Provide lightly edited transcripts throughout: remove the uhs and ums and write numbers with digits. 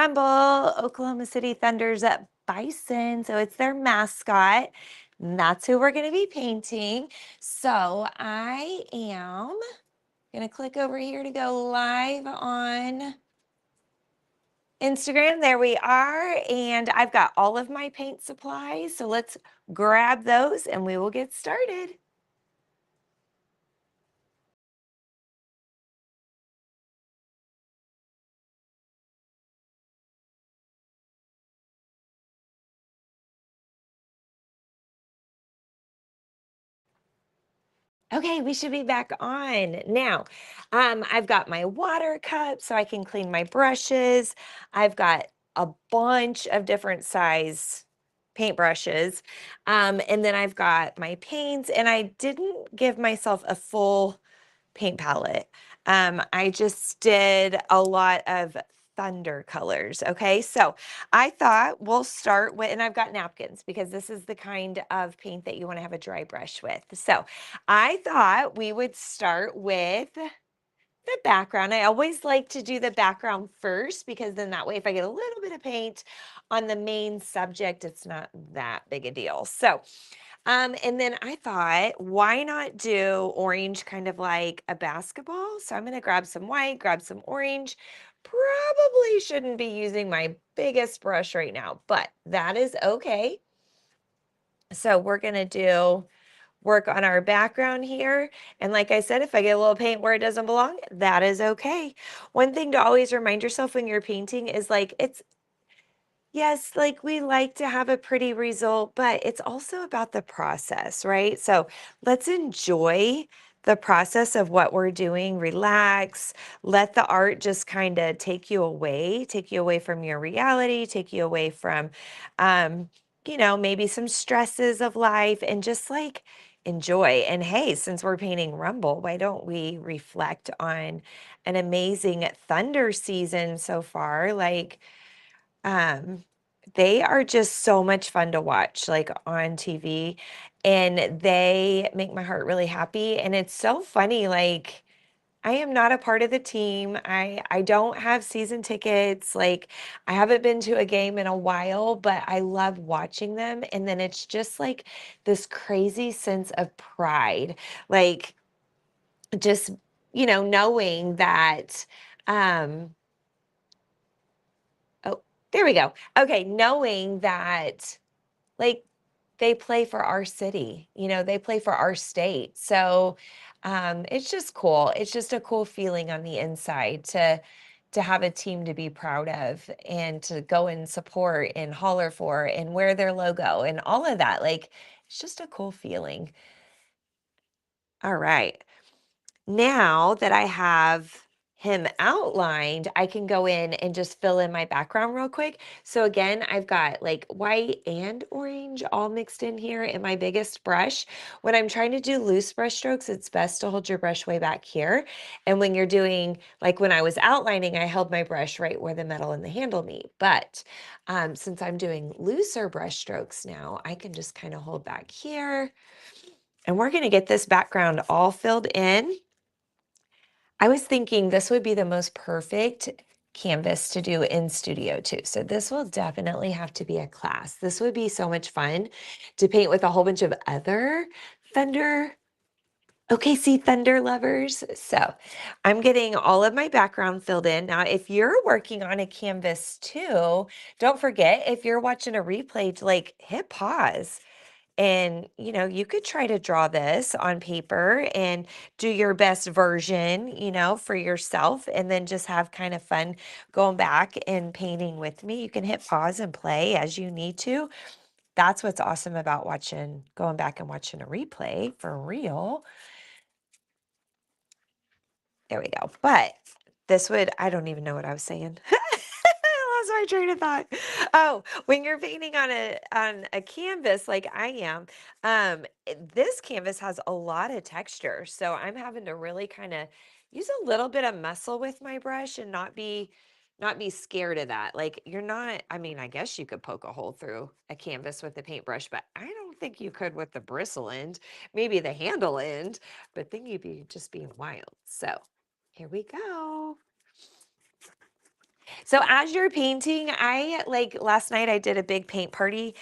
Rumble, Oklahoma City Thunder's bison. So it's their mascot. And that's who we're going to be painting. So I am going to click over here to go live on Instagram. There we are. And I've got all of my paint supplies. So let's grab those and we will get started. Okay, we should be back on. Now, I've got my water cup so I can clean my brushes. I've got a bunch of different size paintbrushes. And then I've got my paints, and I didn't give myself a full paint palette. I just did a lot of thunder colors. Okay, so I thought we'll start with, and I've got napkins because this is the kind of paint that you want to have a dry brush with. So I thought we would start with the background. I always like to do the background first because then that way if I get a little bit of paint on the main subject, it's not that big a deal. So and then I thought, why not do orange kind of like a basketball? So I'm going to grab some white, grab some orange. Probably shouldn't be using my biggest brush right now, but that is okay. So we're going to do work on our background here. And like I said, if I get a little paint where it doesn't belong, that is okay. One thing to always remind yourself when you're painting is like, yes, like we like to have a pretty result, but it's also about the process, right? So let's enjoy the process of what we're doing, relax, let the art just kind of take you away from your reality, take you away from, maybe some stresses of life and just like enjoy. And hey, since we're painting Rumble, why don't we reflect on an amazing thunder season so far? Like, um, they are just so much fun to watch, like, on TV, and they make my heart really happy, and it's so funny, like, I am not a part of the team. I don't have season tickets, like, I haven't been to a game in a while, but I love watching them, and then it's just, like, this crazy sense of pride, like, just, knowing that, um oh, there we go. Okay, knowing that, like, they play for our city, they play for our state. So, it's just cool. It's just a cool feeling on the inside to have a team to be proud of and to go and support and holler for and wear their logo and all of that. Like, it's just a cool feeling. All right. Now that I have him outlined, I can go in and just fill in my background real quick. So again, I've got like white and orange all mixed in here in my biggest brush. When I'm trying to do loose brush strokes, it's best to hold your brush way back here. And when you're doing, like when I was outlining, I held my brush right where the metal and the handle meet. But since I'm doing looser brush strokes now, I can just kind of hold back here. And we're going to get this background all filled in. I was thinking this would be the most perfect canvas to do in studio too. So this will definitely have to be a class. This would be so much fun to paint with a whole bunch of other Thunder, OKC Thunder lovers. So I'm getting all of my background filled in. Now, if you're working on a canvas too, don't forget, if you're watching a replay, to like hit pause. And, you could try to draw this on paper and do your best version, for yourself, and then just have kind of fun going back and painting with me. You can hit pause and play as you need to. That's what's awesome about going back and watching a replay for real. There we go. But I don't even know what I was saying. I lost my train of thought. Oh, when you're painting on a canvas like I am, this canvas has a lot of texture. So I'm having to really kind of use a little bit of muscle with my brush and not be scared of that. Like you're not, I mean, I guess you could poke a hole through a canvas with a paintbrush, but I don't think you could with the bristle end, maybe the handle end, but then you'd be just being wild. So here we go. So as you're painting, I like last night I did a big paint party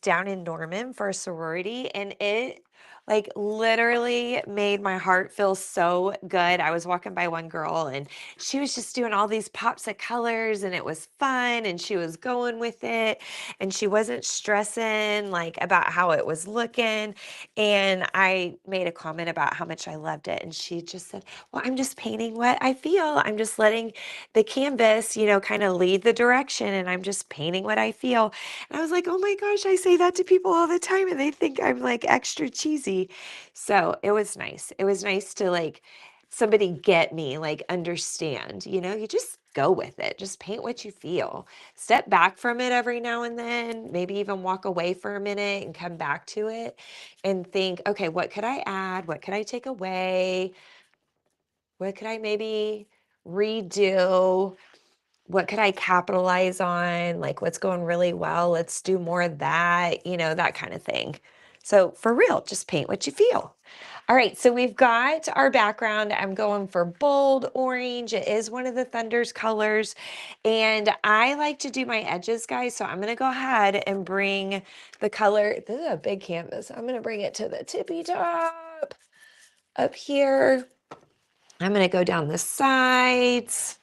down in Norman for a sorority, and it like literally made my heart feel so good. I was walking by one girl and she was just doing all these pops of colors and it was fun and she was going with it and she wasn't stressing like about how it was looking. And I made a comment about how much I loved it and she just said, "Well, I'm just painting what I feel. I'm just letting the canvas, kind of lead the direction and I'm just painting what I feel." And I was like, "Oh my gosh, I say that to people all the time and they think I'm like extra cheesy." So it was nice. It was nice to like somebody get me, like understand, you just go with it. Just paint what you feel. Step back from it every now and then, maybe even walk away for a minute and come back to it and think, okay, what could I add? What could I take away? What could I maybe redo? What could I capitalize on? Like what's going really well? Let's do more of that, that kind of thing. So for real, just paint what you feel. All right, so we've got our background. I'm going for bold orange. It is one of the Thunder's colors. And I like to do my edges, guys. So I'm going to go ahead and bring the color. This is a big canvas. I'm going to bring it to the tippy top up here. I'm going to go down the sides.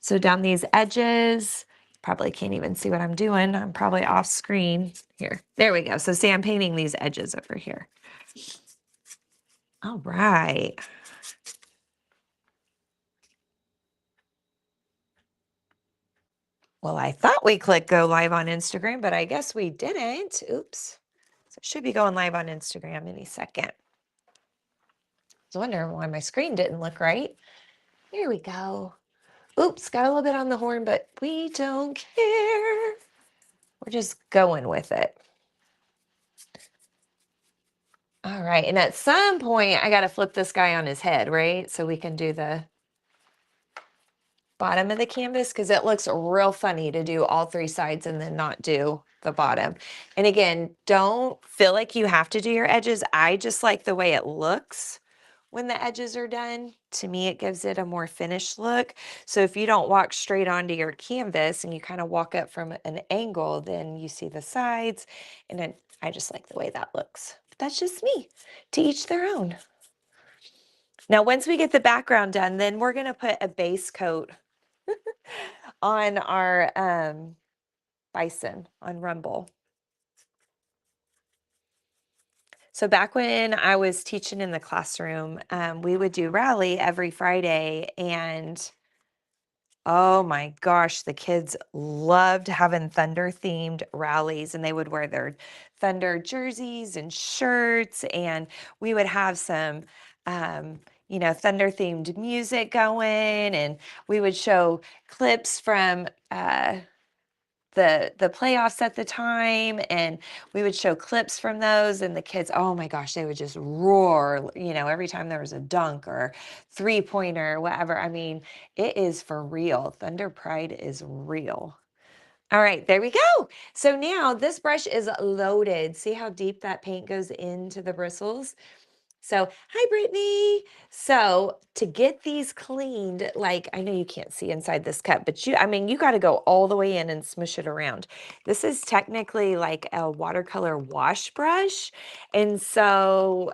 So down these edges, probably can't even see what I'm doing. I'm probably off screen here. There we go. So see, I'm painting these edges over here. All right. Well, I thought we clicked go live on Instagram, but I guess we didn't. Oops. So it should be going live on Instagram any second. I was wondering why my screen didn't look right. Here we go. Oops, got a little bit on the horn, but we don't care. We're just going with it. All right, and at some point, I got to flip this guy on his head, right? So we can do the bottom of the canvas because it looks real funny to do all three sides and then not do the bottom. And again, don't feel like you have to do your edges. I just like the way it looks when the edges are done. To me, it gives it a more finished look. So if you don't walk straight onto your canvas and you kind of walk up from an angle, then you see the sides. And then I just like the way that looks. But that's just me. To each their own. Now, once we get the background done, then we're going to put a base coat on our bison on Rumble. So back when I was teaching in the classroom, we would do rally every Friday, and oh my gosh, the kids loved having Thunder themed rallies, and they would wear their Thunder jerseys and shirts, and we would have some Thunder themed music going, and we would show clips from the playoffs at the time, and we would show clips from those, and the kids, oh my gosh, they would just roar, every time there was a dunk or three-pointer or whatever. I mean, it is for real. Thunder Pride is real. All right, there we go. So now this brush is loaded. See how deep that paint goes into the bristles? So, hi, Brittany. So, to get these cleaned, like I know you can't see inside this cup, but you got to go all the way in and smush it around. This is technically like a watercolor wash brush. And so,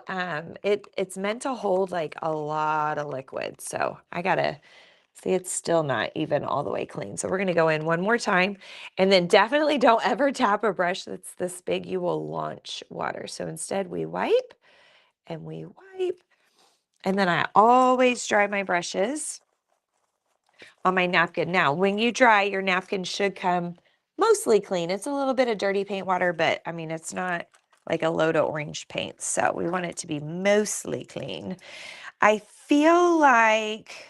it's meant to hold like a lot of liquid. So, I got to see, it's still not even all the way clean. So, we're going to go in one more time, and then definitely don't ever tap a brush that's this big. You will launch water. So, instead, we wipe. And we wipe. And then I always dry my brushes on my napkin. Now, when you dry, your napkin should come mostly clean. It's a little bit of dirty paint water, but I mean, it's not like a load of orange paint. So we want it to be mostly clean. I feel like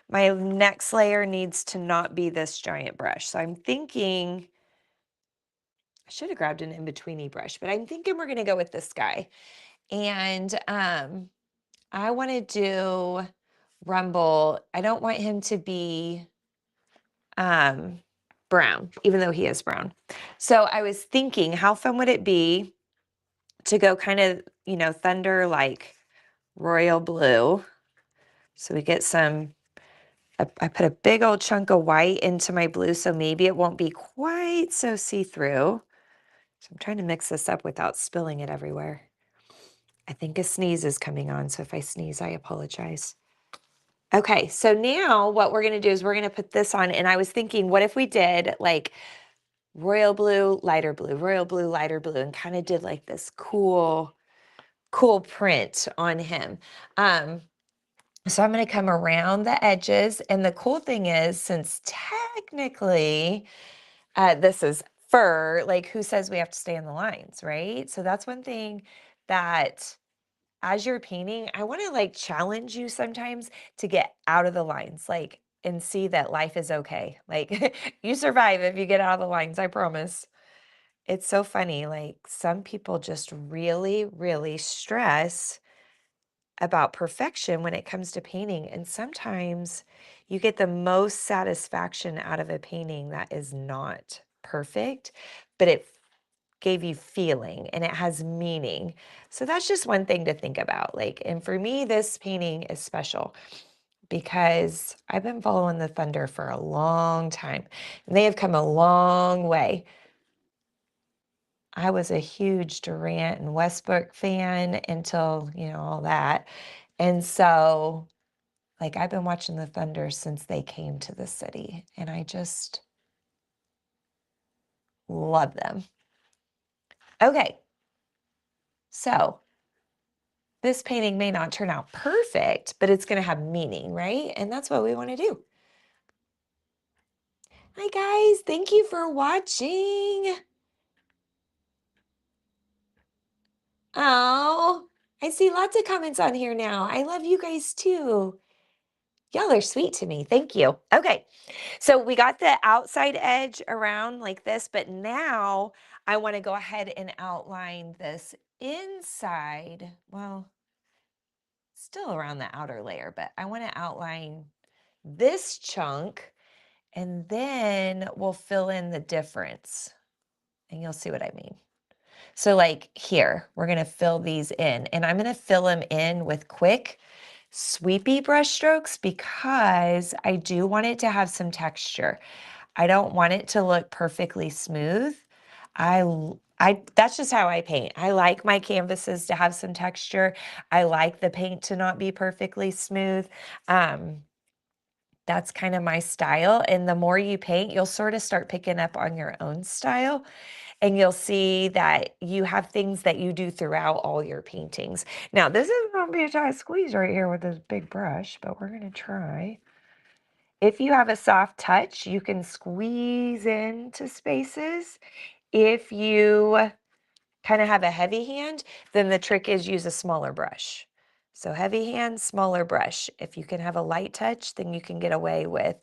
my next layer needs to not be this giant brush. So I'm thinking, I should have grabbed an in-betweeny brush, but I'm thinking we're going to go with this guy. And I want to do Rumble. I don't want him to be brown, even though he is brown. So I was thinking, how fun would it be to go kind of, Thunder like royal blue. So we get some I put a big old chunk of white into my blue, so maybe it won't be quite so see-through. So I'm trying to mix this up without spilling it everywhere. I think a sneeze is coming on, so if I sneeze, I apologize. Okay, so now what we're gonna do is we're gonna put this on, and I was thinking, what if we did like royal blue, lighter blue, and kind of did like this cool print on him. So I'm going to come around the edges. And the cool thing is, since technically this is fur, like who says we have to stay in the lines, right? So that's one thing that as you're painting, I want to like challenge you sometimes to get out of the lines, like, and see that life is okay. Like you survive if you get out of the lines, I promise. It's so funny. Like some people just really, really stress about perfection when it comes to painting. And sometimes you get the most satisfaction out of a painting that is not perfect, but it gave you feeling and it has meaning. So that's just one thing to think about. Like, and for me, this painting is special because I've been following the Thunder for a long time and they have come a long way. I was a huge Durant and Westbrook fan until, all that. And so, like, I've been watching the Thunder since they came to the city, and I just love them. Okay, so this painting may not turn out perfect, but it's going to have meaning, right? And that's what we want to do. Hi, guys. Thank you for watching. Oh, I see lots of comments on here now. I love you guys too. Y'all are sweet to me. Thank you. Okay, so we got the outside edge around like this, but now I want to go ahead and outline this inside. Well, still around the outer layer, but I want to outline this chunk and then we'll fill in the difference and you'll see what I mean. So like here, we're going to fill these in and I'm going to fill them in with quick sweepy brush strokes because I do want it to have some texture. I don't want it to look perfectly smooth. That's just how I paint. I like my canvases to have some texture. I like the paint to not be perfectly smooth. That's kind of my style. And the more you paint, you'll sort of start picking up on your own style. And you'll see that you have things that you do throughout all your paintings. Now, this is going to be a tight squeeze right here with this big brush, but we're going to try. If you have a soft touch, you can squeeze into spaces. If you kind of have a heavy hand, then the trick is use a smaller brush. So heavy hand, smaller brush. If you can have a light touch, then you can get away with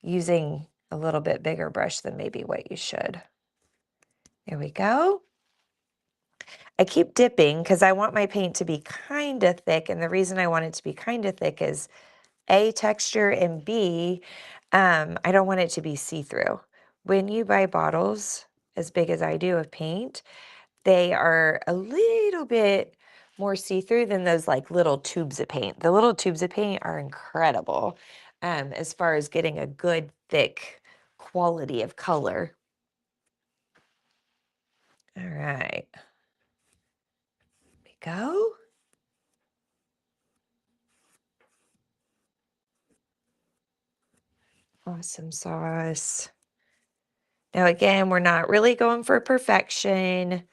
using a little bit bigger brush than maybe what you should. There we go. I keep dipping because I want my paint to be kind of thick. And the reason I want it to be kind of thick is A, texture, and B, I don't want it to be see-through. When you buy bottles as big as I do of paint, they are a little bit more see-through than those like little tubes of paint. The little tubes of paint are incredible as far as getting a good thick quality of color. All right. There we go. Awesome sauce. Now again, we're not really going for perfection.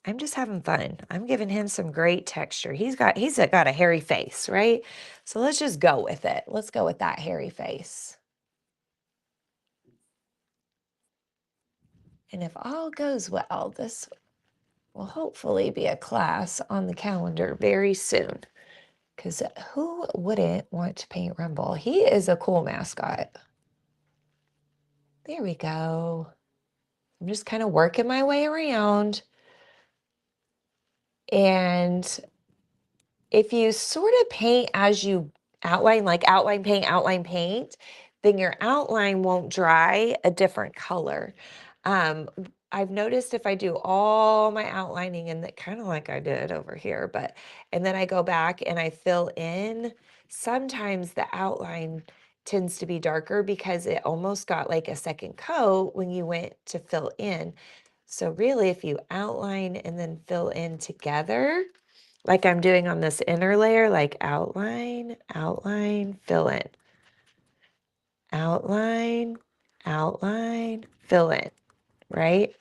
I'm just having fun. I'm giving him some great texture. He's got a hairy face, right? So let's just go with it. Let's go with that hairy face. And if all goes well, this will hopefully be a class on the calendar very soon. Because who wouldn't want to paint Rumble? He is a cool mascot. There we go. I'm just kind of working my way around. And if you sort of paint as you outline, like outline paint, then your outline won't dry a different color. I've noticed if I do all my outlining and that kind of like I did over here, and then I go back and I fill in, sometimes the outline tends to be darker because it almost got like a second coat when you went to fill in. So really, if you outline and then fill in together, like I'm doing on this inner layer, like outline, outline, fill in, outline, outline, fill in, right?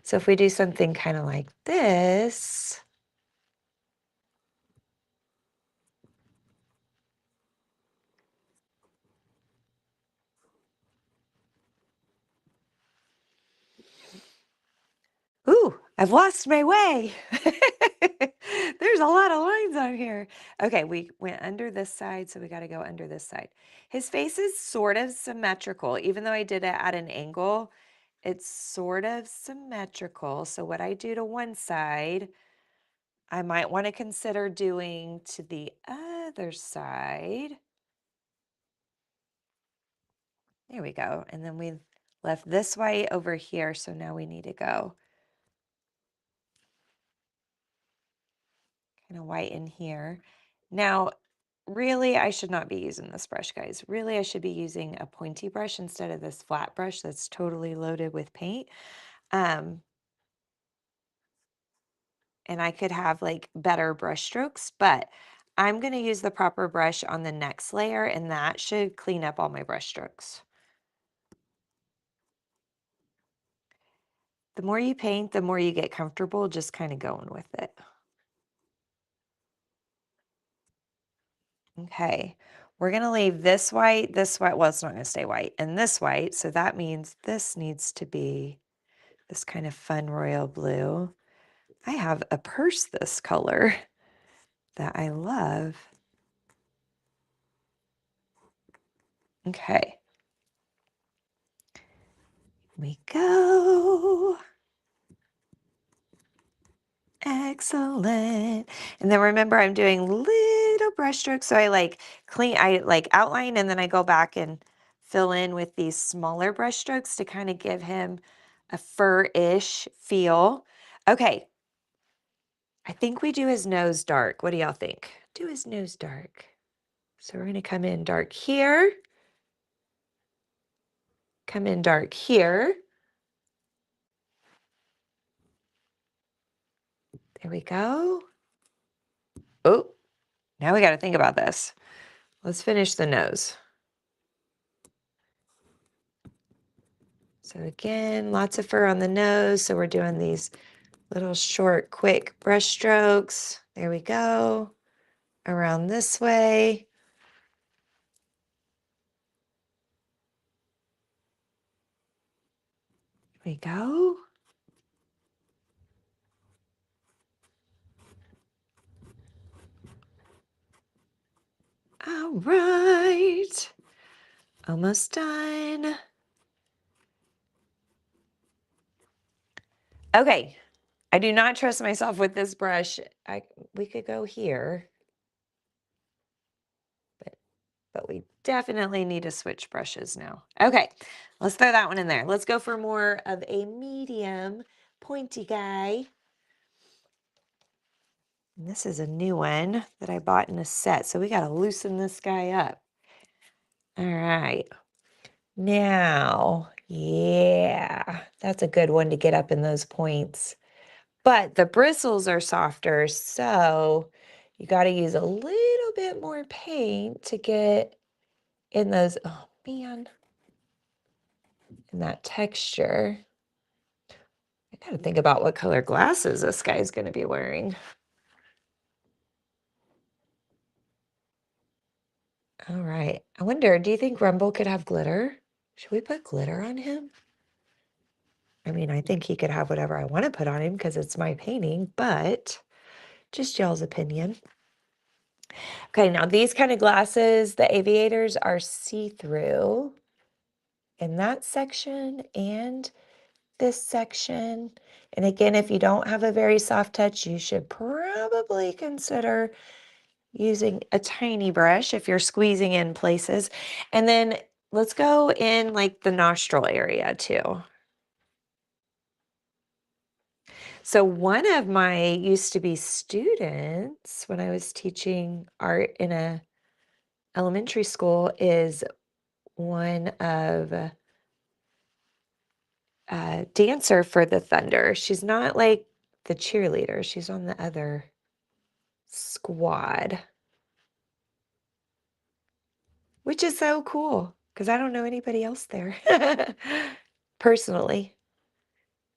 So if we do something kind of like this, ooh, I've lost my way. There's a lot of lines on here. Okay, we went under this side, so we got to go under this side. His face is sort of symmetrical, even though I did it at an angle. It's sort of symmetrical. So what I do to one side, I might want to consider doing to the other side. There we go. And then we left this white over here, so now we need to go kind of white in here. Now, really, I should not be using this brush, guys. Really, I should be using a pointy brush instead of this flat brush that's totally loaded with paint. And I could have like better brush strokes, but I'm going to use the proper brush on the next layer, and that should clean up all my brush strokes. The more you paint, the more you get comfortable just kind of going with it. Okay, we're going to leave this white, well, it's not going to stay white, and this white. So that means this needs to be this kind of fun royal blue. I have a purse this color that I love. Okay. Here we go. Excellent. And then remember, I'm doing little brush strokes. So I like outline, and then I go back and fill in with these smaller brush strokes to kind of give him a fur-ish feel. Okay. I think we do his nose dark. What do y'all think? Do his nose dark. So we're going to come in dark here. Come in dark here. There we go. Oh, now we got to think about this. Let's finish the nose. So again, lots of fur on the nose. So we're doing these little short, quick brush strokes. There we go. Around this way. There we go. All right. Almost done. Okay. I do not trust myself with this brush. We could go here, but we definitely need to switch brushes now. Okay, let's throw that one in there. Let's go for more of a medium pointy guy. And this is a new one that I bought in a set, so we got to loosen this guy up. All right. Now, yeah, that's a good one to get up in those points. But the bristles are softer, so you got to use a little bit more paint to get in those, oh man, in that texture. I got to think about what color glasses this guy's going to be wearing. All right. I wonder, do you think Rumble could have glitter? Should we put glitter on him? I mean, I think he could have whatever I want to put on him because it's my painting, but just y'all's opinion. Okay, now these kind of glasses, the aviators, are see-through in that section and this section. And again, if you don't have a very soft touch, you should probably consider using a tiny brush if you're squeezing in places. And then let's go in like the nostril area too. So one of my used to be students when I was teaching art in a elementary school is one of dancer for the Thunder. She's not like the cheerleader. She's on the other squad, which is so cool because I don't know anybody else there personally.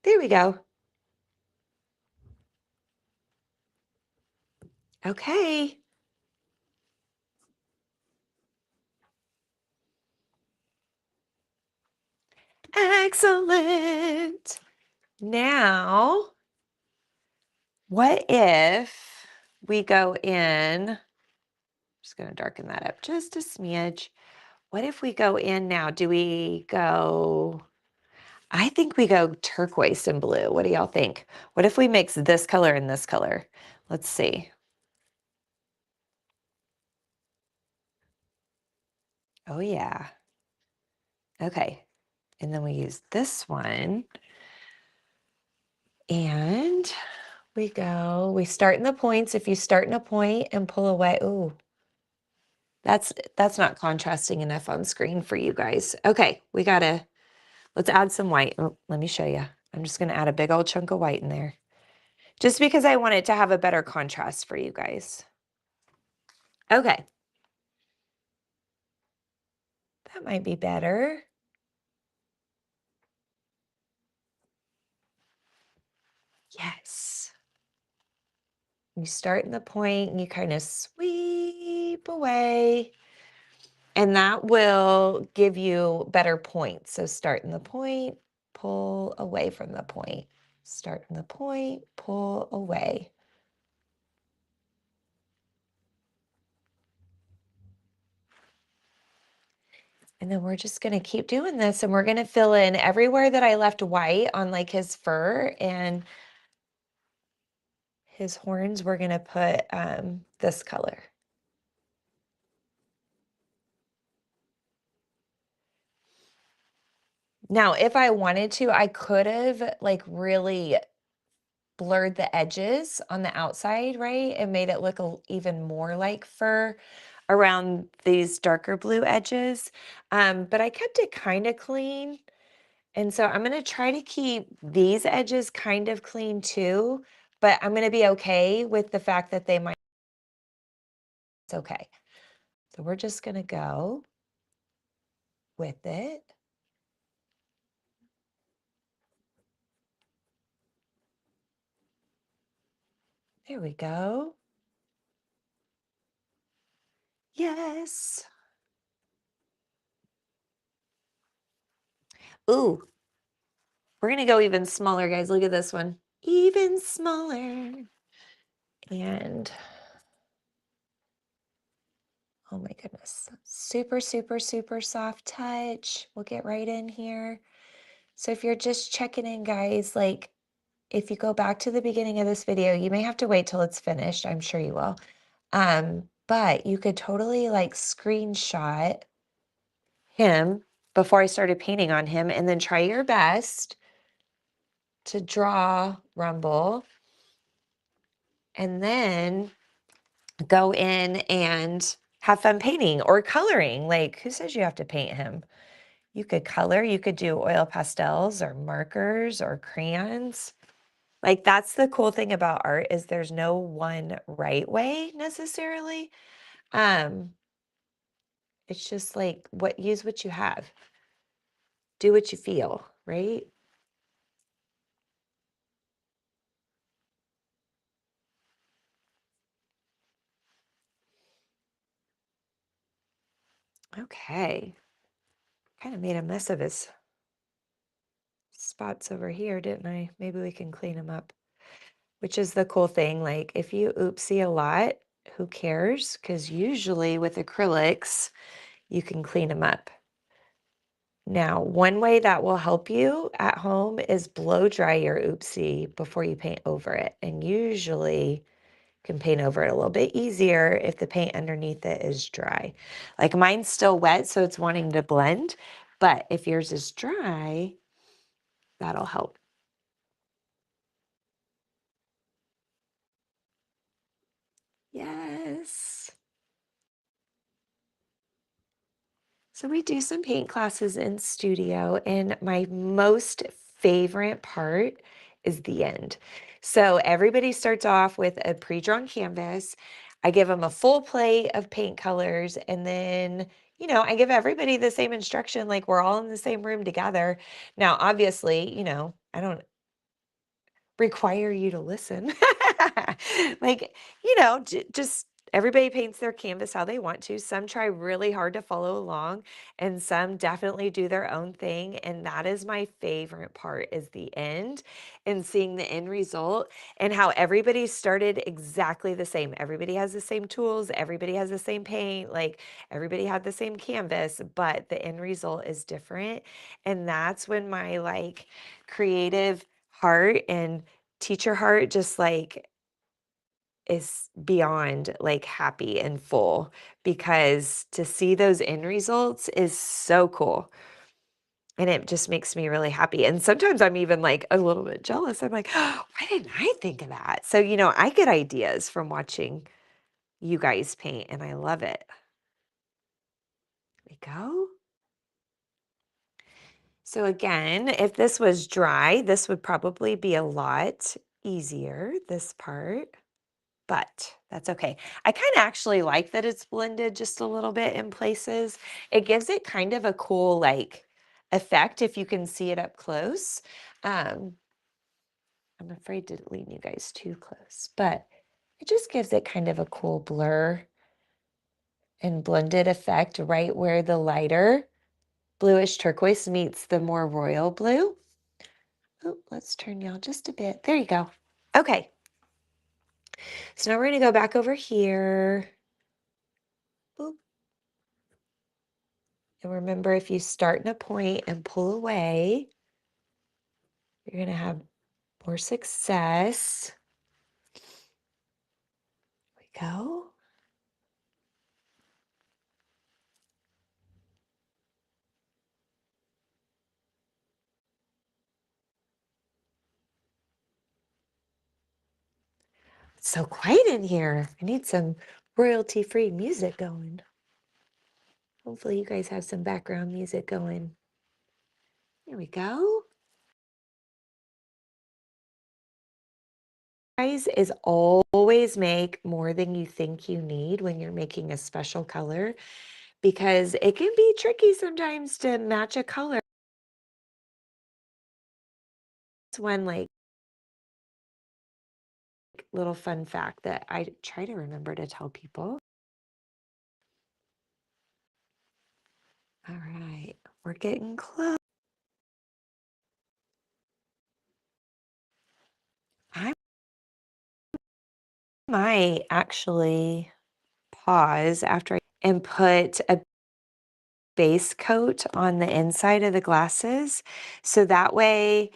There we go. Okay. Excellent. Now, what if we go in? Just going to darken that up just a smidge. What if we go in now? Do we go? I think we go turquoise and blue. What do y'all think? What if we mix this color and this color? Let's see. Oh, yeah. Okay. And then we use this one. And we start in the points. If you start in a point and pull away, ooh, that's not contrasting enough on screen for you guys. Okay, let's add some white. Oh, let me show you. I'm just gonna add a big old chunk of white in there. Just because I want it to have a better contrast for you guys. Okay. That might be better. Yes. You start in the point and you kind of sweep away. And that will give you better points. So start in the point, pull away from the point. Start in the point, pull away. And then we're just gonna keep doing this and we're gonna fill in everywhere that I left white on like his fur and his horns, we're gonna put this color. Now, if I wanted to, I could have like really blurred the edges on the outside, right? And made it look even more like fur around these darker blue edges. But I kept it kind of clean. And so I'm gonna try to keep these edges kind of clean too, but I'm gonna be okay with the fact that they might, it's okay. So we're just gonna go with it. There we go. Yes. Ooh, we're gonna go even smaller, guys. Look at this one. Even smaller. And oh my goodness. Super, super, super soft touch. We'll get right in here. So if you're just checking in, guys, like if you go back to the beginning of this video, you may have to wait till it's finished. I'm sure you will. But you could totally like screenshot him before I started painting on him and then try your best to draw Rumble and then go in and have fun painting or coloring. Like, who says you have to paint him? You could color, you could do oil pastels or markers or crayons. Like, that's the cool thing about art is there's no one right way necessarily. Um, it's just like use what you have. Do what you feel, right? Okay. Kind of made a mess of his spots over here, didn't I? Maybe we can clean them up. Which is the cool thing. Like if you oopsie a lot, who cares? Because usually with acrylics, you can clean them up. Now, one way that will help you at home is blow dry your oopsie before you paint over it. And usually can paint over it a little bit easier if the paint underneath it is dry. Like mine's still wet, so it's wanting to blend. But if yours is dry, that'll help. Yes. So we do some paint classes in studio, and my most favorite part is the end. So everybody starts off with a pre-drawn canvas. I give them a full plate of paint colors, and then, I give everybody the same instruction, like we're all in the same room together. Now, obviously, I don't require you to listen. Like, just everybody paints their canvas how they want to. Some try really hard to follow along, and some definitely do their own thing. And that is my favorite part, is the end and seeing the end result and how everybody started exactly the same. Everybody has the same tools, everybody has the same paint, like everybody had the same canvas, but the end result is different. And that's when my creative heart and teacher heart just is beyond happy and full, because to see those end results is so cool, and it just makes me really happy. And sometimes I'm even a little bit jealous. I'm like, oh, why didn't I think of that? So, I get ideas from watching you guys paint, and I love it. There we go. So again, if this was dry, this would probably be a lot easier, this part. But that's okay. I kind of actually like that it's blended just a little bit in places. It gives it kind of a cool effect if you can see it up close. Um, I'm afraid to lean you guys too close, but it just gives it kind of a cool blur and blended effect right where the lighter bluish turquoise meets the more royal blue. Oh, let's turn y'all just a bit. There you go. Okay. So now we're going to go back over here. Boop. And remember, if you start in a point and pull away, you're going to have more success. There we go. It's so quiet in here. I need some royalty-free music going. Hopefully you guys have some background music going. There we go. Guys, is always make more than you think you need when you're making a special color, because it can be tricky sometimes to match a color. It's one little fun fact that I try to remember to tell people. All right, we're getting close. I might actually pause after and put a base coat on the inside of the glasses. So that way,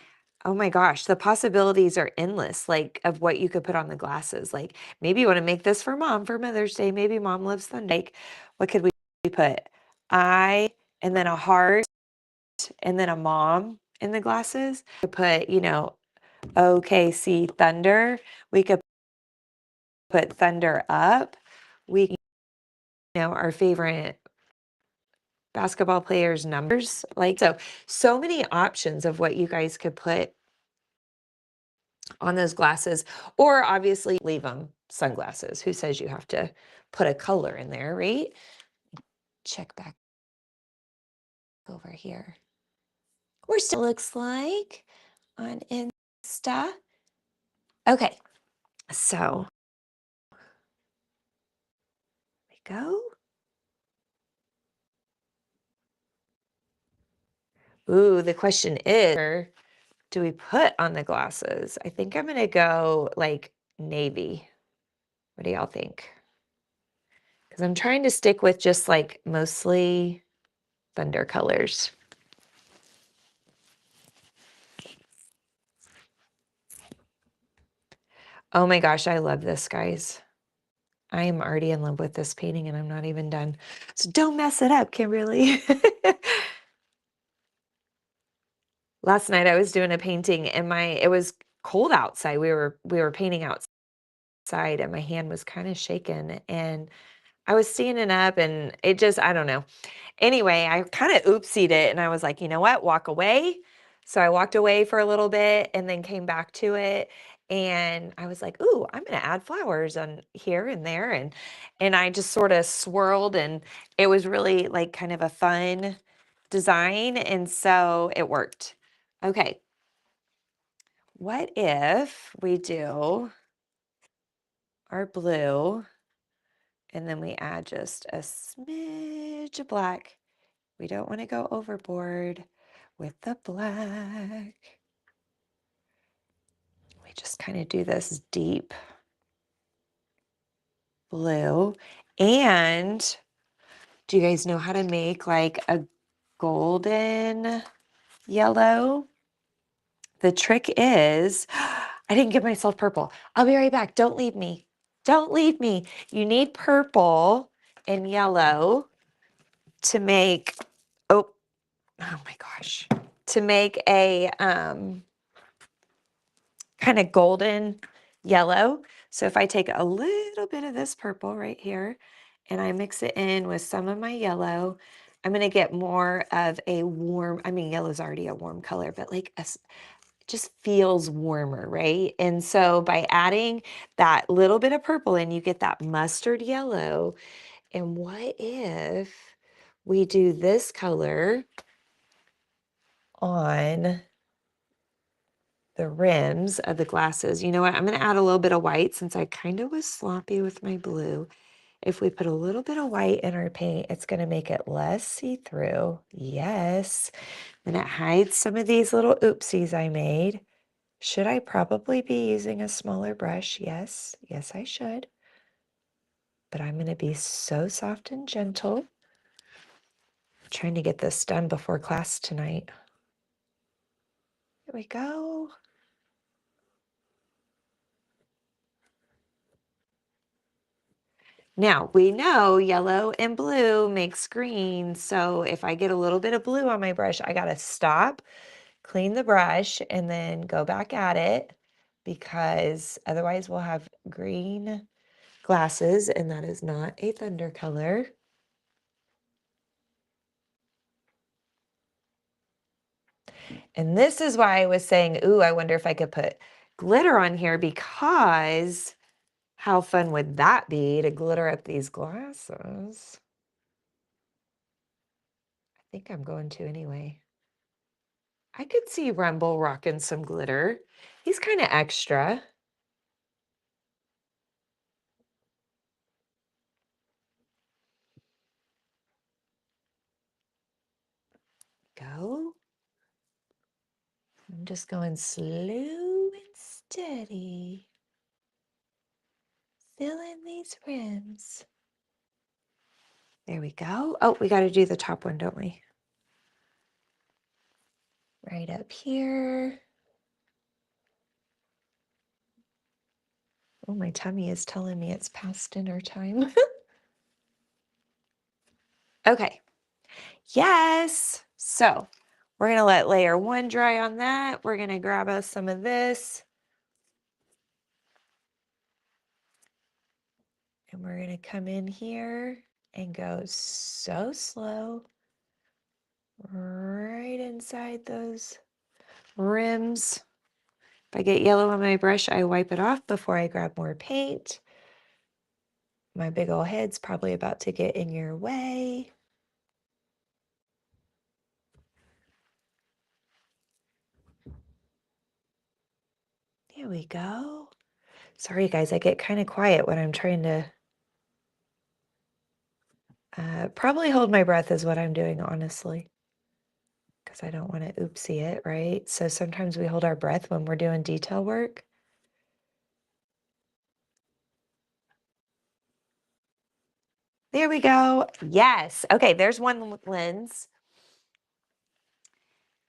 oh my gosh, the possibilities are endless, of what you could put on the glasses. Like maybe you want to make this for mom for Mother's Day. Maybe mom loves Sunday. What could we put? I, and then a heart, and then a mom in the glasses. We could put, OKC Thunder. We could put Thunder Up. We, our favorite basketball players' numbers. So many options of what you guys could put on those glasses, or obviously leave them sunglasses. Who says you have to put a color in there, right? Check back over here. We're still looks like on Insta. Okay, so there we go. Ooh, the question is, do we put on the glasses? I think I'm gonna go navy. What do y'all think? Because I'm trying to stick with just mostly thunder colors. Oh my gosh, I love this, guys. I am already in love with this painting and I'm not even done. So don't mess it up, Kimberly. Last night I was doing a painting and it was cold outside. We were painting outside and my hand was kind of shaken, and I was standing up and it just, I don't know. Anyway, I kind of oopsied it and I was like, you know what? Walk away. So I walked away for a little bit and then came back to it. And I was like, ooh, I'm gonna add flowers on here and there. And I just sort of swirled and it was really like kind of a fun design. And so it worked. Okay. What if we do our blue and then we add just a smidge of black? We don't want to go overboard with the black. We just kind of do this deep blue. And do you guys know how to make like a golden yellow? The trick is, I didn't give myself purple. I'll be right back. Don't leave me. Don't leave me. You need purple and yellow to make, oh, oh my gosh, to make a kind of golden yellow. So if I take a little bit of this purple right here and I mix it in with some of my yellow, I'm going to get more of a warm, I mean, yellow's already a warm color, but like just feels warmer, right? And so by adding that little bit of purple in, you get that mustard yellow. And what if we do this color on the rims of the glasses? You know what? I'm going to add a little bit of white since I kind of was sloppy with my blue. If we put a little bit of white in our paint, it's going to make it less see-through. Yes. And it hides some of these little oopsies I made. Should I probably be using a smaller brush? Yes. Yes, I should. But I'm going to be so soft and gentle. I'm trying to get this done before class tonight. Here we go. Now, we know yellow and blue makes green, so if I get a little bit of blue on my brush, I gotta stop, clean the brush, and then go back at it because otherwise we'll have green glasses, and that is not a thunder color. And this is why I was saying, ooh, I wonder if I could put glitter on here because how fun would that be to glitter up these glasses? I think I'm going to anyway. I could see Rumble rocking some glitter. He's kind of extra. Go. I'm just going slow and steady. Fill in these rims. There we go. Oh, we got to do the top one, don't we? Right up here. Oh, my tummy is telling me it's past dinner time. Okay. Yes. So we're going to let layer one dry on that. We're going to grab us some of this. And we're going to come in here and go so slow right inside those rims. If I get yellow on my brush, I wipe it off before I grab more paint. My big old head's probably about to get in your way. There we go. Sorry, guys, I get kind of quiet when I'm trying to probably hold my breath is what I'm doing, honestly, because I don't want to oopsie it, right? So sometimes we hold our breath when we're doing detail work. There we go. Yes. Okay, there's one lens.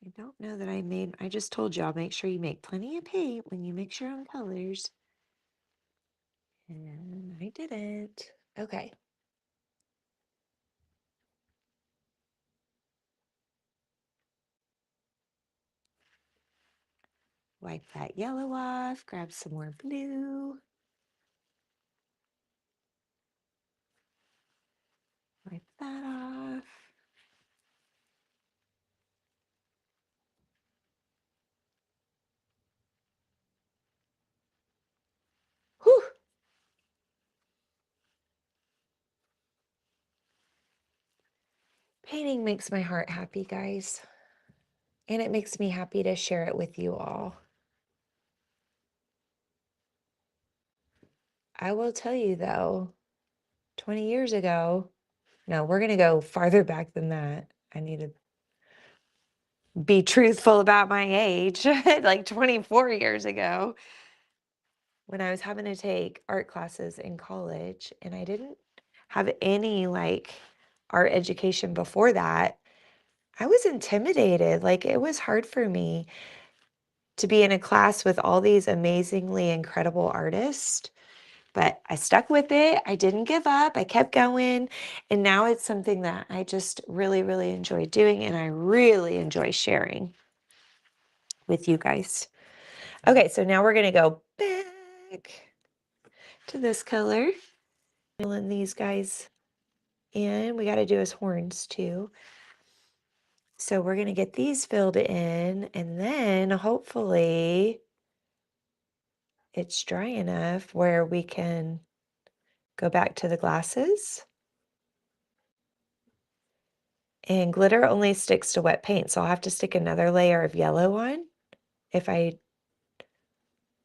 I don't know that I just told you I'll make sure you make plenty of paint when you mix your own colors. And I did it. Okay. Wipe that yellow off, grab some more blue. that off. Whew. Painting makes my heart happy, guys. And it makes me happy to share it with you all. I will tell you though, 20 years ago, no, we're going to go farther back than that. I need to be truthful about my age. Like 24 years ago, when I was having to take art classes in college, and I didn't have any like art education before that, I was intimidated. Like it was hard for me to be in a class with all these amazingly incredible artists. But I stuck with it. I didn't give up. I kept going. And now it's something that I just really, really enjoy doing. And I really enjoy sharing with you guys. Okay, so now we're going to go back to this color. Filling these guys in. We got to do his horns too. So we're going to get these filled in. And then hopefully it's dry enough where we can go back to the glasses. And glitter only sticks to wet paint, so I'll have to stick another layer of yellow on if I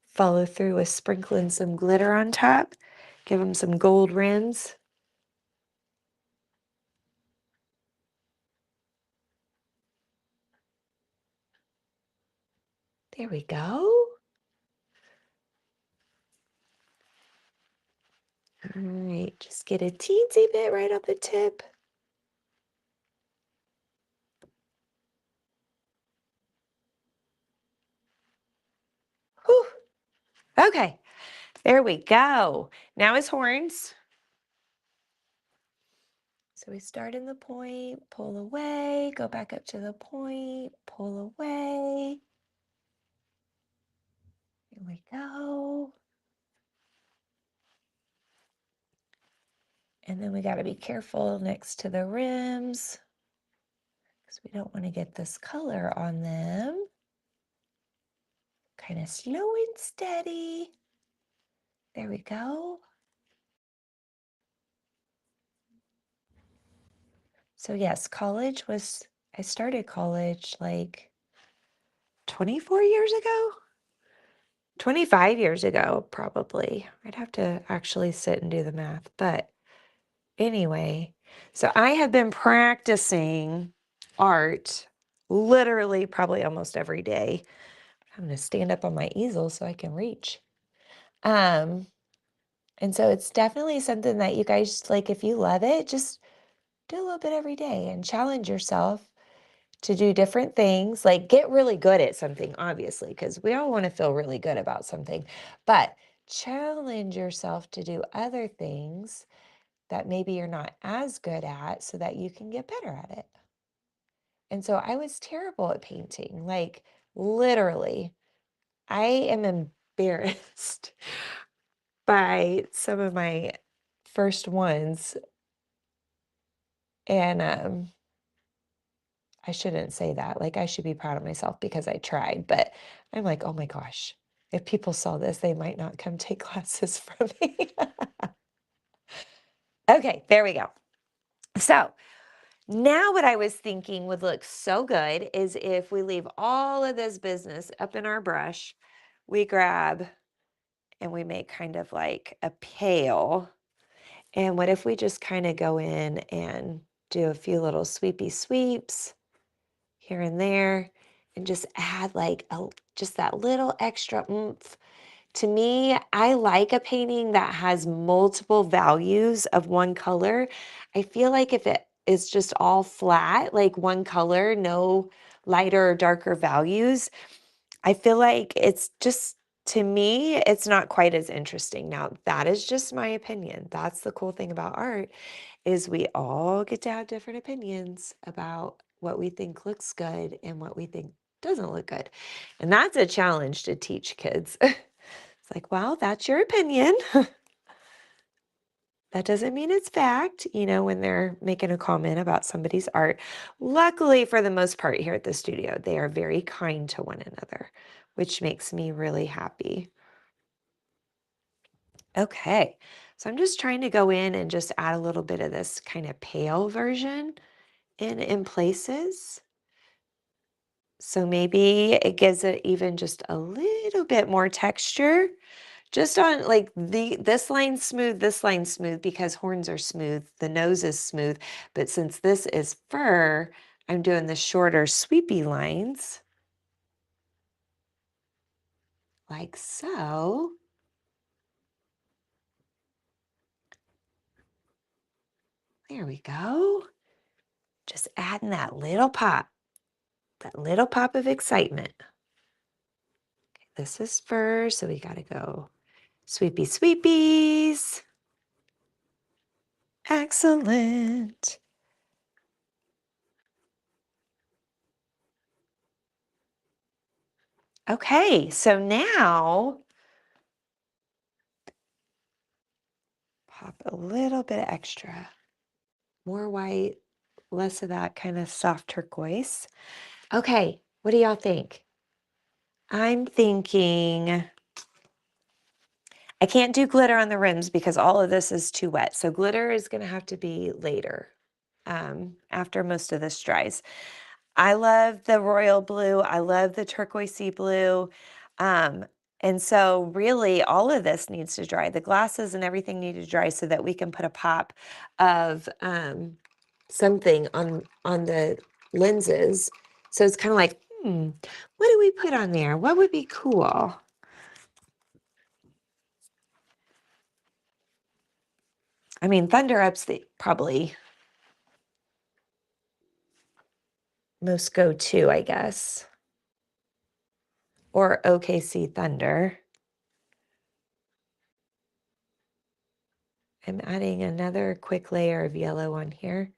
follow through with sprinkling some glitter on top. Give them some gold rims. There we go. All right, just get a teensy bit right up the tip. Whew. Okay, there we go. Now his horns. So we start in the point, pull away, go back up to the point, pull away. There we go. And then we got to be careful next to the rims because we don't want to get this color on them. Kind of slow and steady. There we go. So yes, I started college like 24 years ago, 25 years ago, probably. I'd have to actually sit and do the math. But anyway, so I have been practicing art literally probably almost every day. I'm going to stand up on my easel so I can reach. And so it's definitely something that you guys, like, if you love it, just do a little bit every day and challenge yourself to do different things. Like, get really good at something, obviously, because we all want to feel really good about something, but challenge yourself to do other things that maybe you're not as good at so that you can get better at it. And so I was terrible at painting, like, literally. I am embarrassed by some of my first ones. And I shouldn't say that. Like, I should be proud of myself because I tried. But I'm like, oh my gosh, if people saw this, they might not come take classes from me. Okay, there we go. So now what I was thinking would look so good is if we leave all of this business up in our brush, we grab and we make kind of like a pail. And what if we just kind of go in and do a few little sweepy sweeps here and there and just add like just that little extra oomph. To me, I like a painting that has multiple values of one color. I feel like if it is just all flat, like one color, no lighter or darker values, I feel like it's just, to me, it's not quite as interesting. Now, that is just my opinion. That's the cool thing about art is we all get to have different opinions about what we think looks good and what we think doesn't look good. And that's a challenge to teach kids. It's like, well, that's your opinion. That doesn't mean it's fact, when they're making a comment about somebody's art. Luckily, for the most part here at the studio, they are very kind to one another, which makes me really happy. Okay, so I'm just trying to go in and just add a little bit of this kind of pale version in places. So maybe it gives it even just a little bit more texture. Just on like this line smooth because horns are smooth, the nose is smooth. But since this is fur, I'm doing the shorter sweepy lines like so. There we go. Just adding that little pop of excitement. Okay, this is fur, so we gotta go sweepy sweepies. Excellent. Okay, so now pop a little bit extra. More white, less of that kind of soft turquoise. Okay, what do y'all think? I'm thinking I can't do glitter on the rims because all of this is too wet. So glitter is going to have to be later, after most of this dries. I love the royal blue. I love the turquoisey blue. Um, and so really all of this needs to dry. The glasses and everything need to dry so that we can put a pop of something on the lenses. So it's kind of like, what do we put on there? What would be cool? I mean, Thunder Up's the probably most go-to, I guess. Or OKC Thunder. I'm adding another quick layer of yellow on here.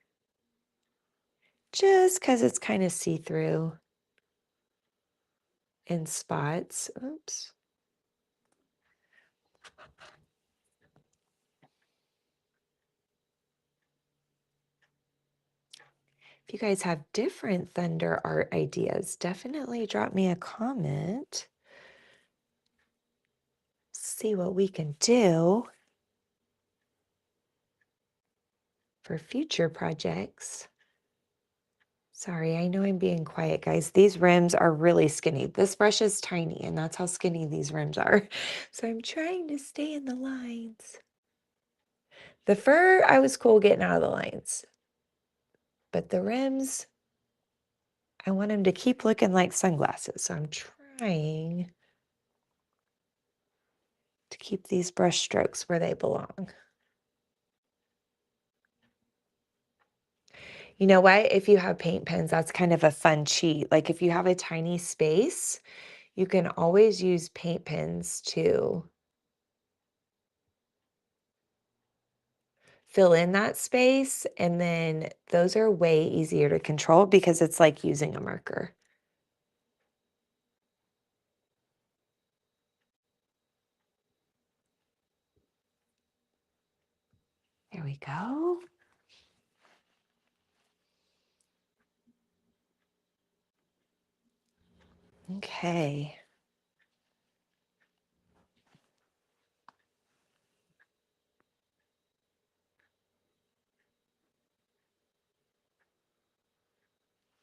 Just because it's kind of see-through in spots. Oops. If you guys have different Thunder art ideas, definitely drop me a comment. See what we can do for future projects. Sorry, I know I'm being quiet, guys. These rims are really skinny. This brush is tiny, and that's how skinny these rims are. So I'm trying to stay in the lines. The fur, I was cool getting out of the lines. But the rims, I want them to keep looking like sunglasses. So I'm trying to keep these brush strokes where they belong. You know what? If you have paint pens, that's kind of a fun cheat. Like if you have a tiny space, you can always use paint pens to fill in that space. And then those are way easier to control because it's like using a marker. There we go. Okay.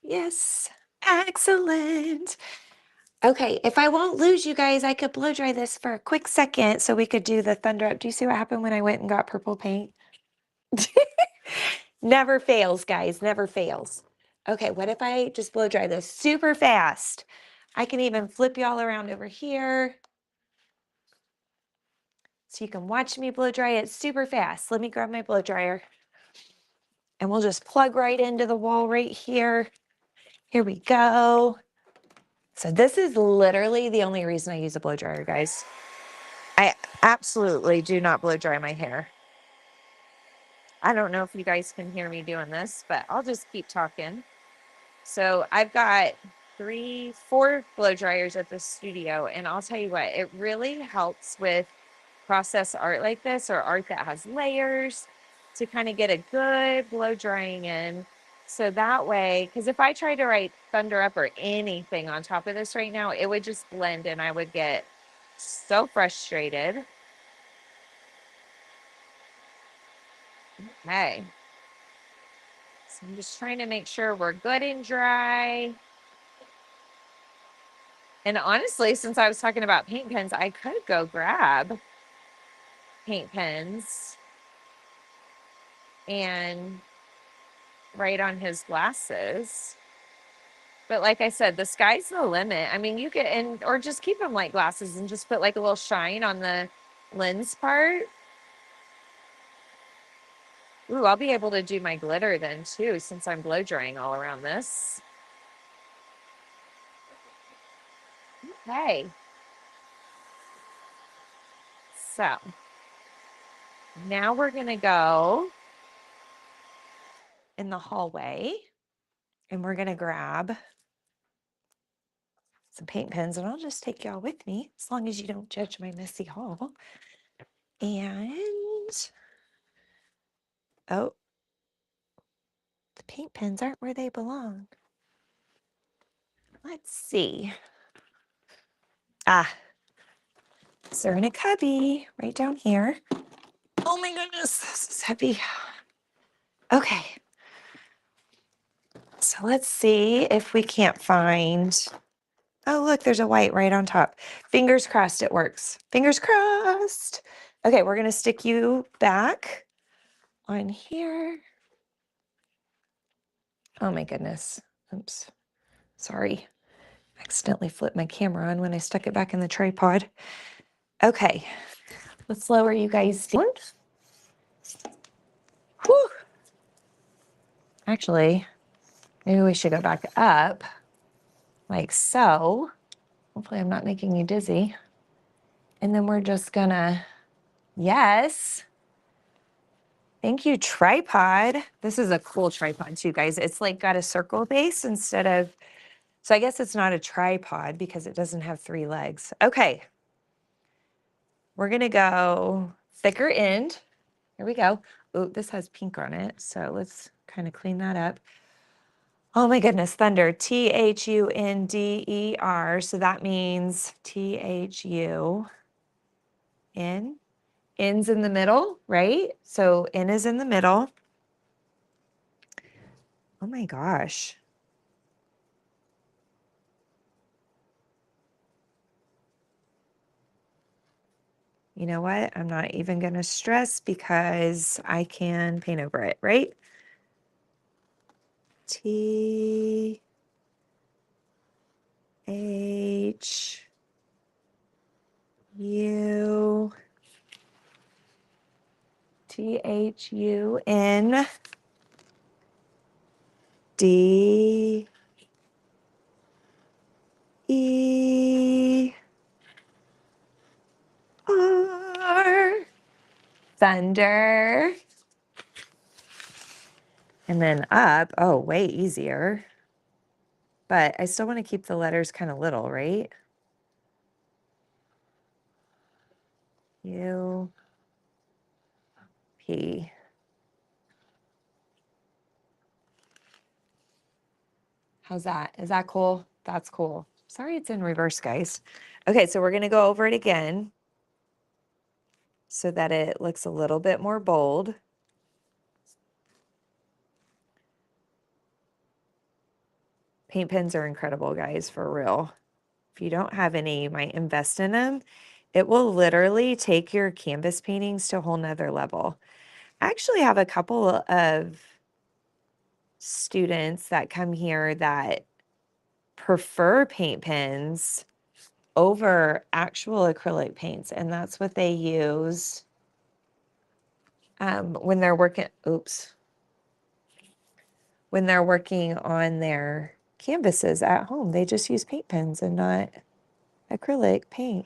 Yes, excellent. Okay, if I won't lose you guys, I could blow dry this for a quick second so we could do the Thunder Up. Do you see what happened when I went and got purple paint? Never fails, guys, never fails. Okay, what if I just blow dry this super fast? I can even flip y'all around over here so you can watch me blow dry it super fast. Let me grab my blow dryer and we'll just plug right into the wall right here. Here we go. So this is literally the only reason I use a blow dryer, guys. I absolutely do not blow dry my hair. I don't know if you guys can hear me doing this, but I'll just keep talking. So I've got 4 blow dryers at the studio, and I'll tell you what, it really helps with process art like this, or art that has layers, to kind of get a good blow drying in. So that way, because if I tried to write Thunder Up or anything on top of this right now, it would just blend and I would get so frustrated. Okay. So I'm just trying to make sure we're good and dry. And honestly, since I was talking about paint pens, I could go grab paint pens and write on his glasses. But like I said, the sky's the limit. I mean, you could, and or just keep them like glasses and just put like a little shine on the lens part. Ooh, I'll be able to do my glitter then too, since I'm blow drying all around this. Okay. So now we're going to go in the hallway and we're going to grab some paint pens, and I'll just take y'all with me as long as you don't judge my messy haul. And oh, the paint pens aren't where they belong. Let's see. Ah, so they're in a cubby right down here. Oh my goodness, this is heavy. Okay. So let's see if we can't find. Oh, look, there's a white right on top. Fingers crossed it works. Fingers crossed. Okay, we're going to stick you back on here. Oh my goodness. Oops. Sorry. Accidentally flipped my camera on when I stuck it back in the tripod. Okay, let's lower you guys down. Whew. Actually, maybe we should go back up like so. Hopefully I'm not making you dizzy. And then we're just gonna, yes. Thank you, tripod. This is a cool tripod too, guys. It's like got a circle base instead of, so I guess it's not a tripod because it doesn't have 3 legs. Okay. We're gonna go thicker end. Here we go. Oh, this has pink on it. So let's kind of clean that up. Oh my goodness, thunder. Thunder. So that means THUN. N's in the middle, right? So N is in the middle. Oh my gosh. You know what? I'm not even going to stress because I can paint over it, right? T H U THUN D E R. Thunder. And then up, oh, way easier. But I still want to keep the letters kind of little, right? U P. How's that? Is that cool? That's cool. Sorry it's in reverse, guys. Okay, so we're going to go over it again so that it looks a little bit more bold. Paint pens are incredible, guys, for real. If you don't have any, you might invest in them. It will literally take your canvas paintings to a whole nother level. I actually have a couple of students that come here that prefer paint pens over actual acrylic paints, and that's what they use when they're working, when they're working on their canvases at home. They just use paint pens and not acrylic paint.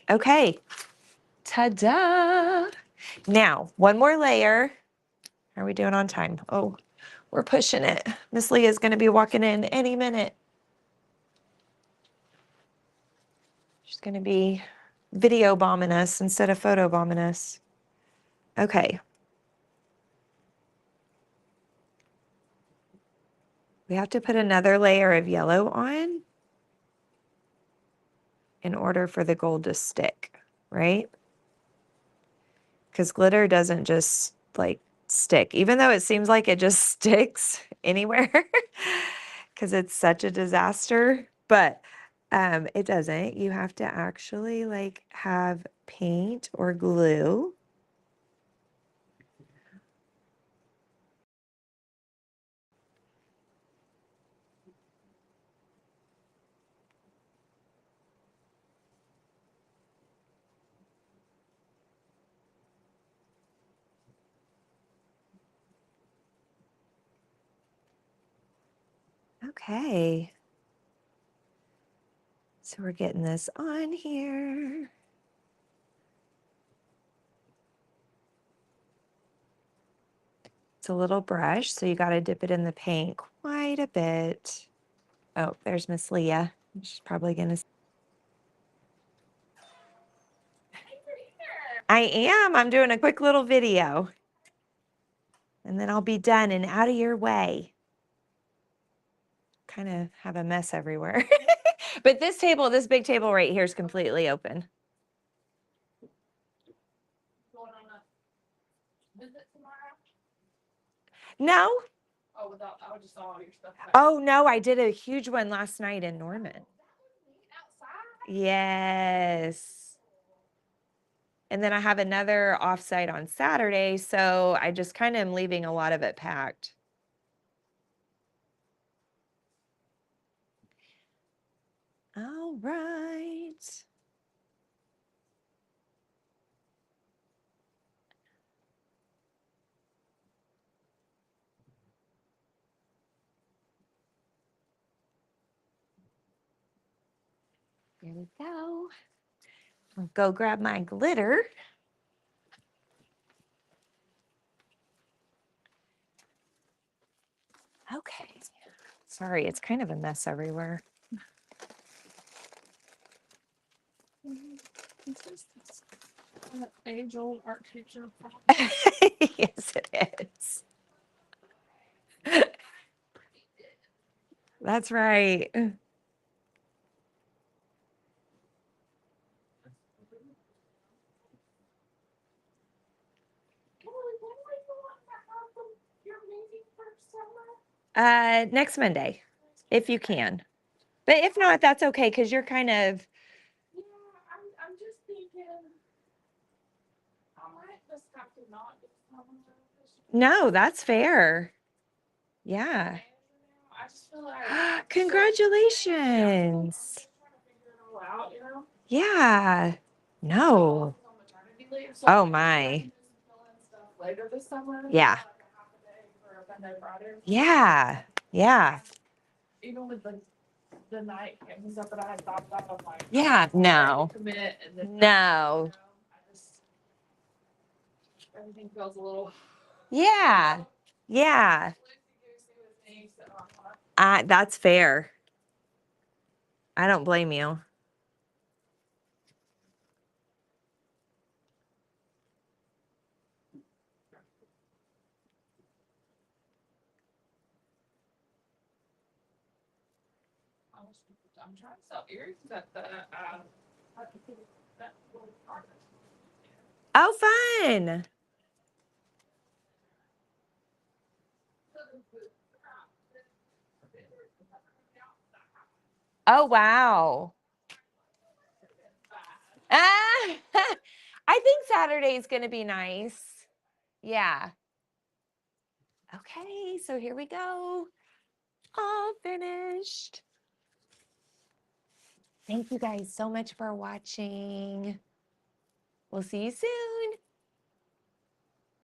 Okay, ta-da! Now, one more layer. How are we doing on time? Oh, we're pushing it. Miss Leah is going to be walking in any minute. She's going to be video bombing us instead of photo bombing us. Okay. We have to put another layer of yellow on in order for the gold to stick, right? Because glitter doesn't just like stick, even though it seems like it just sticks anywhere because it's such a disaster, but it doesn't. You have to actually like have paint or glue. Okay. So we're getting this on here. It's a little brush, so you got to dip it in the paint quite a bit. Oh, there's Miss Leah. She's probably going to. I am. I'm doing a quick little video. And then I'll be done and out of your way. Kind of have a mess everywhere. But this table, this big table right here is completely open. No. Oh, just saw all your stuff. Oh, no, I did a huge one last night in Norman. Yes. And then I have another offsite on Saturday, so I just kind of am leaving a lot of it packed. All right. Here we go. I'll go grab my glitter. Okay. Sorry, it's kind of a mess everywhere. It's just an age-old art teacher. Yes, it is. That's right. Next Monday, if you can. But if not, that's okay, because you're kind of. Yeah, I'm just thinking I might just have to not do summer this year. No, that's fair. Yeah. I just feel like Congratulations. trying to figure it all out, you know? Yeah. No. On maternity leave, so Oh I'm trying my. to do some fill-in stuff later this summer. Yeah. Like a half a day for a Sunday, Friday. Yeah. Yeah. Even with the night and stuff that I had thought about, I'm like, Yeah. No. commit and then No. I just everything feels a little Yeah. Yeah. loosey-goosey with me, so I'm like, That's fair. I don't blame you. I'm trying to sell earrings at the that little artist. Oh, fun. Oh, wow. Ah, I think Saturday is going to be nice. Yeah. Okay, so here we go. All finished. Thank you guys so much for watching. We'll see you soon.